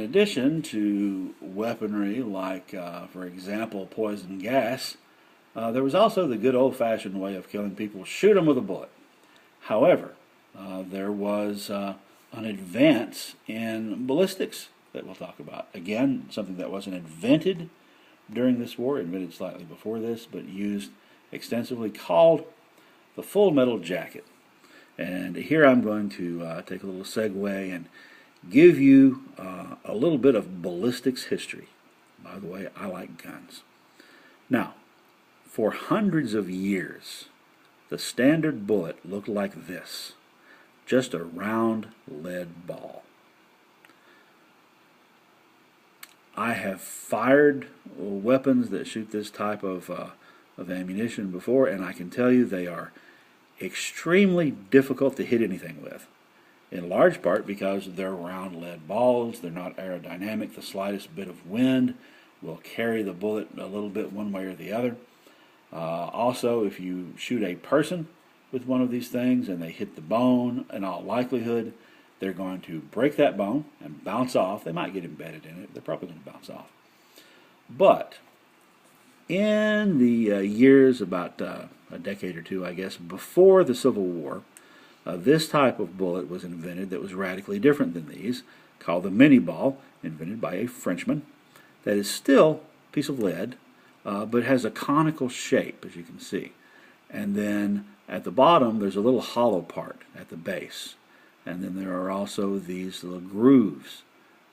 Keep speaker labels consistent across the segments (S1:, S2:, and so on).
S1: addition to weaponry like, for example, poison gas, there was also the good old-fashioned way of killing people: shoot them with a bullet. However, there was an advance in ballistics that we'll talk about. Again, something that wasn't invented during this war, invented slightly before this, but used extensively, called the full metal jacket. And here I'm going to take a little segue and give you a little bit of ballistics history. By the way, I like guns. Now, for hundreds of years, the standard bullet looked like this: just a round lead ball. I have fired weapons that shoot this type of ammunition before, and I can tell you they are extremely difficult to hit anything with, in large part because they're round lead balls. They're not aerodynamic. The slightest bit of wind will carry the bullet a little bit one way or the other. Also, if you shoot a person with one of these things and they hit the bone, in all likelihood, they're going to break that bone and bounce off. They might get embedded in it. They're probably going to bounce off. But in the years, about a decade or two, I guess, before the Civil War, this type of bullet was invented that was radically different than these, called the mini ball, invented by a Frenchman, that is still a piece of lead, but has a conical shape, as you can see. And then at the bottom, there's a little hollow part at the base. And then there are also these little grooves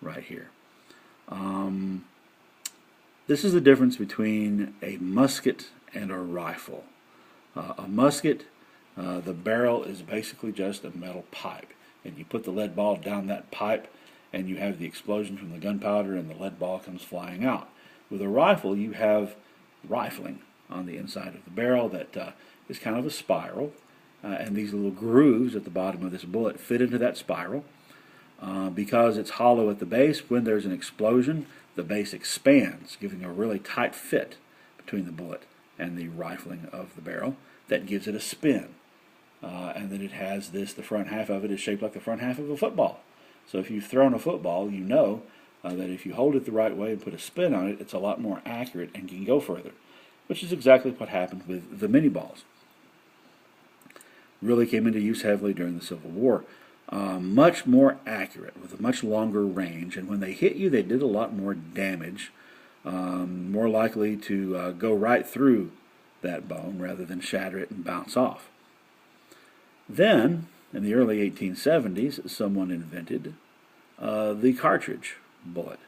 S1: right here. This is the difference between a musket and a rifle. A musket, the barrel is basically just a metal pipe, and you put the lead ball down that pipe and you have the explosion from the gunpowder and the lead ball comes flying out. With a rifle, you have rifling on the inside of the barrel that is kind of a spiral, and these little grooves at the bottom of this bullet fit into that spiral. Because it's hollow at the base, when there's an explosion, the base expands, giving a really tight fit between the bullet and the rifling of the barrel. That gives it a spin. And then it has this, the front half of it is shaped like the front half of a football. So if you've thrown a football, you know that if you hold it the right way and put a spin on it, it's a lot more accurate and can go further, which is exactly what happened with the mini balls. Really came into use heavily during the Civil War. Much more accurate, with a much longer range, and when they hit you, they did a lot more damage, more likely to go right through that bone rather than shatter it and bounce off. Then, in the early 1870s, someone invented the cartridge bullet.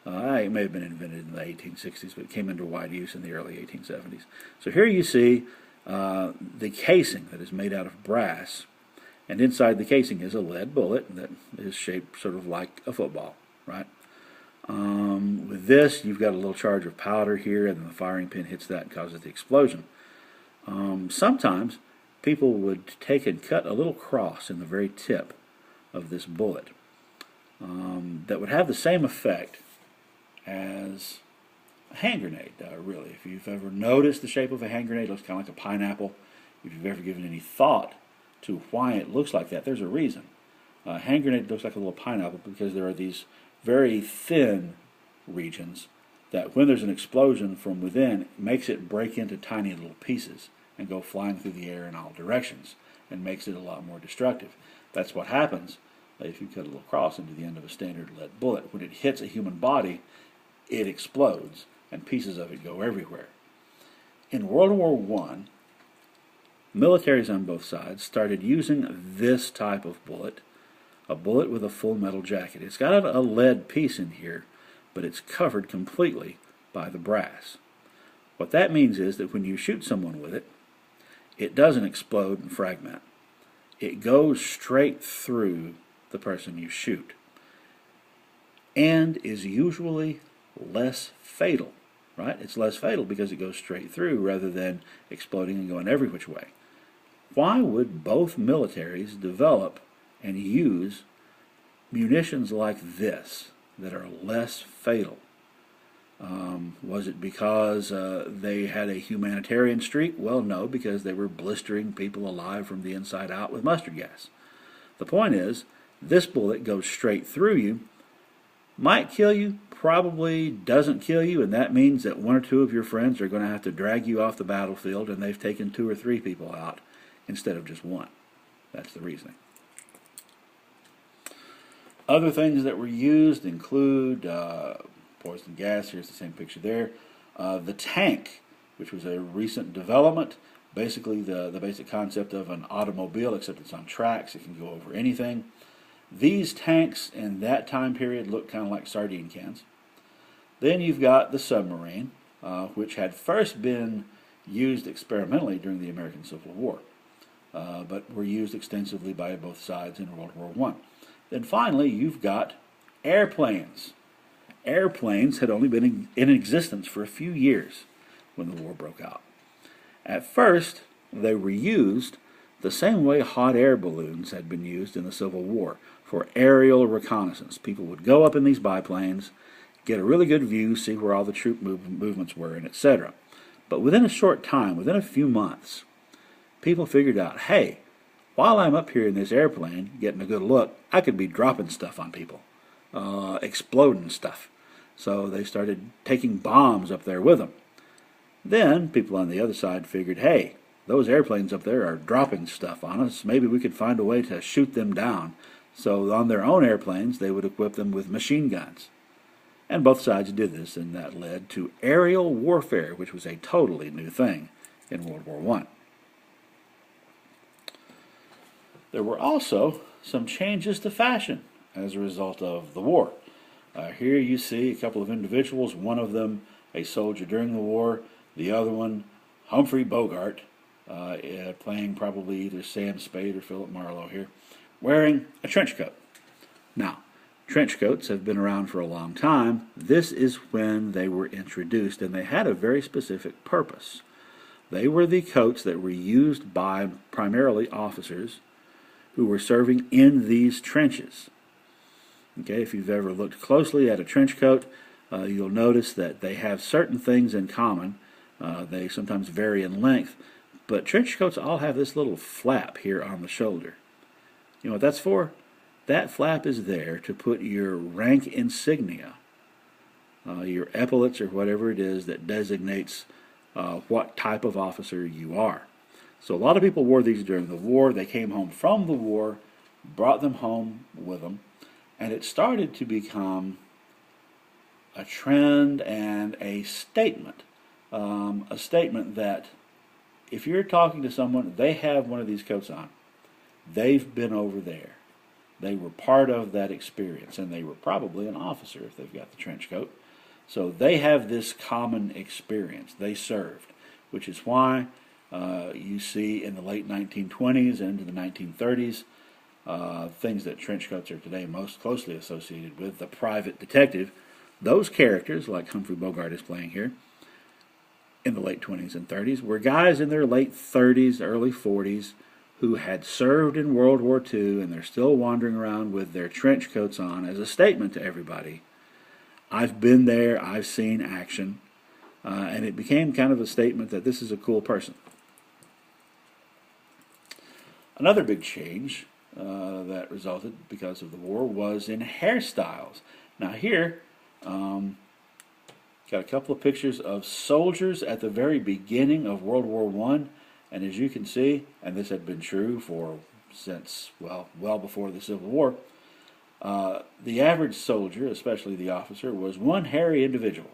S1: It may have been invented in the 1860s, but it came into wide use in the early 1870s. So here you see the casing that is made out of brass, and inside the casing is a lead bullet that is shaped sort of like a football, right? With this, you've got a little charge of powder here, and then the firing pin hits that and causes the explosion. Sometimes people would take and cut a little cross in the very tip of this bullet that would have the same effect as a hand grenade, really. If you've ever noticed the shape of a hand grenade, it looks kind of like a pineapple. If you've ever given any thought to why it looks like that, there's a reason. A hand grenade looks like a little pineapple because there are these very thin regions that when there's an explosion from within, it makes it break into tiny little pieces and go flying through the air in all directions, and makes it a lot more destructive. That's what happens if you cut a little cross into the end of a standard lead bullet. When it hits a human body, it explodes, and pieces of it go everywhere. In World War I, militaries on both sides started using this type of bullet, a bullet with a full metal jacket. It's got a lead piece in here, but it's covered completely by the brass. What that means is that when you shoot someone with it, it doesn't explode and fragment. It goes straight through the person you shoot, and is usually less fatal, right? It's less fatal because it goes straight through rather than exploding and going every which way. Why would both militaries develop and use munitions like this that are less fatal? Was it because they had a humanitarian streak? Well, no, because they were blistering people alive from the inside out with mustard gas. The point is, this bullet goes straight through you, Might kill you, probably doesn't kill you, and that means that one or two of your friends are going to have to drag you off the battlefield, and they've taken 2 or 3 people out instead of just one. That's the reasoning. Other things that were used include poison gas. Here's the same picture there. The tank, which was a recent development. Basically the basic concept of an automobile, except it's on tracks. It can go over anything. These tanks in that time period look kind of like sardine cans. Then you've got the submarine, which had first been used experimentally during the American Civil War, but were used extensively by both sides in World War I. Then finally, you've got airplanes. Airplanes had only been in existence for a few years when the war broke out. At first, they were used the same way hot air balloons had been used in the Civil War, for aerial reconnaissance. People would go up in these biplanes, get a really good view, see where all the troop movements were, and etc. But within a short time, within a few months, people figured out, hey, while I'm up here in this airplane getting a good look, I could be dropping stuff on people, exploding stuff. So they started taking bombs up there with them. Then people on the other side figured, hey, those airplanes up there are dropping stuff on us. Maybe we could find a way to shoot them down. So on their own airplanes, they would equip them with machine guns. And both sides did this, and that led to aerial warfare, which was a totally new thing in World War I. There were also some changes to fashion as a result of the war. Here you see a couple of individuals, one of them a soldier during the war, the other one Humphrey Bogart, playing probably either Sam Spade or Philip Marlowe here, wearing a trench coat. Now, trench coats have been around for a long time. This is when they were introduced, and they had a very specific purpose. They were the coats that were used by primarily officers who were serving in these trenches. Okay, if you've ever looked closely at a trench coat, you'll notice that they have certain things in common. They sometimes vary in length, but trench coats all have this little flap here on the shoulder. You know what that's for? That flap is there to put your rank insignia, your epaulets or whatever it is that designates what type of officer you are. So a lot of people wore these during the war. They came home from the war, brought them home with them, and it started to become a trend and a statement. A statement that if you're talking to someone, they have one of these coats on, they've been over there. They were part of that experience, and they were probably an officer if they've got the trench coat. So they have this common experience. They served, which is why you see in the late 1920s and into the 1930s things that trench coats are today most closely associated with. The private detective, those characters, like Humphrey Bogart is playing here, in the late 20s and 30s, were guys in their late 30s, early 40s, who had served in World War II, and they're still wandering around with their trench coats on as a statement to everybody. I've been there, I've seen action, and it became kind of a statement that this is a cool person. Another big change that resulted because of the war was in hairstyles. Now here, got a couple of pictures of soldiers at the very beginning of World War I, and as you can see, and this had been true since well before the Civil War, the average soldier, especially the officer, was one hairy individual.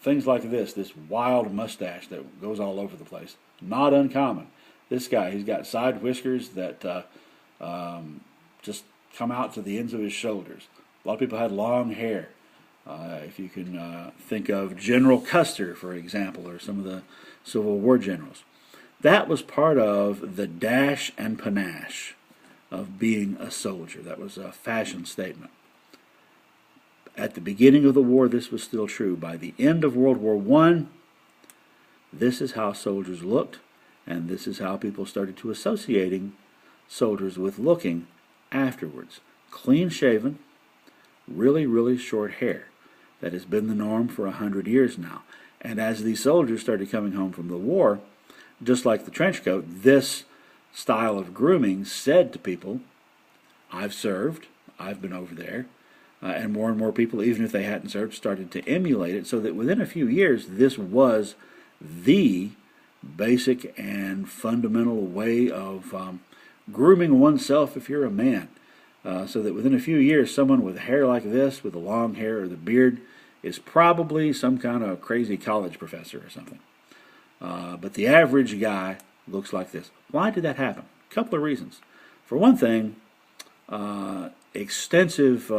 S1: Things like this wild mustache that goes all over the place, not uncommon. This guy, he's got side whiskers that just come out to the ends of his shoulders. A lot of people had long hair. If you can think of General Custer, for example, or some of the Civil War generals. That was part of the dash and panache of being a soldier. That was a fashion statement. At the beginning of the war, this was still true. By the end of World War I, this is how soldiers looked, and this is how people started to associating soldiers with looking afterwards. Clean shaven, really, really short hair. That has been the norm for 100 years now. And as these soldiers started coming home from the war, just like the trench coat, this style of grooming said to people, I've served, I've been over there, and more people, even if they hadn't served, started to emulate it, so that within a few years, this was the basic and fundamental way of grooming oneself if you're a man. So that within a few years, someone with hair like this, with the long hair or the beard, is probably some kind of crazy college professor or something. But the average guy looks like this. Why did that happen? A couple of reasons. For one thing, extensive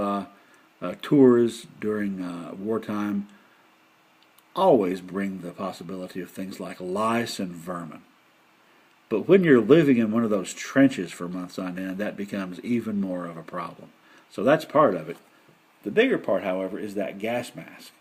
S1: tours during wartime always bring the possibility of things like lice and vermin. But when you're living in one of those trenches for months on end, that becomes even more of a problem. So that's part of it. The bigger part, however, is that gas mask.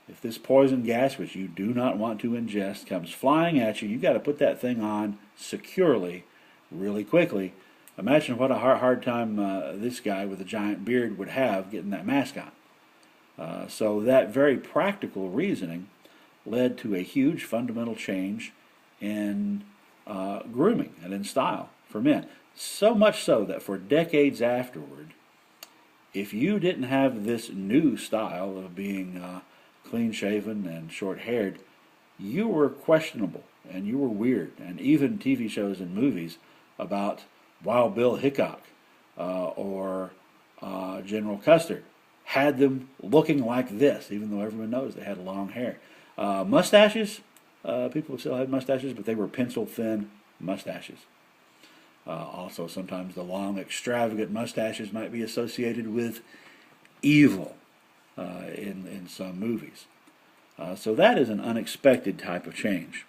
S1: If this poison gas, which you do not want to ingest, comes flying at you, you've got to put that thing on securely, really quickly. Imagine what a hard time this guy with a giant beard would have getting that mask on. So that very practical reasoning led to a huge fundamental change in grooming and in style for men. So much so that for decades afterward, if you didn't have this new style of being clean-shaven and short-haired, you were questionable and you were weird. And even TV shows and movies about Wild Bill Hickok or General Custer had them looking like this, even though everyone knows they had long hair. Mustaches, people still had mustaches, but they were pencil-thin mustaches. Also, sometimes the long, extravagant mustaches might be associated with evil in some movies. So that is an unexpected type of change.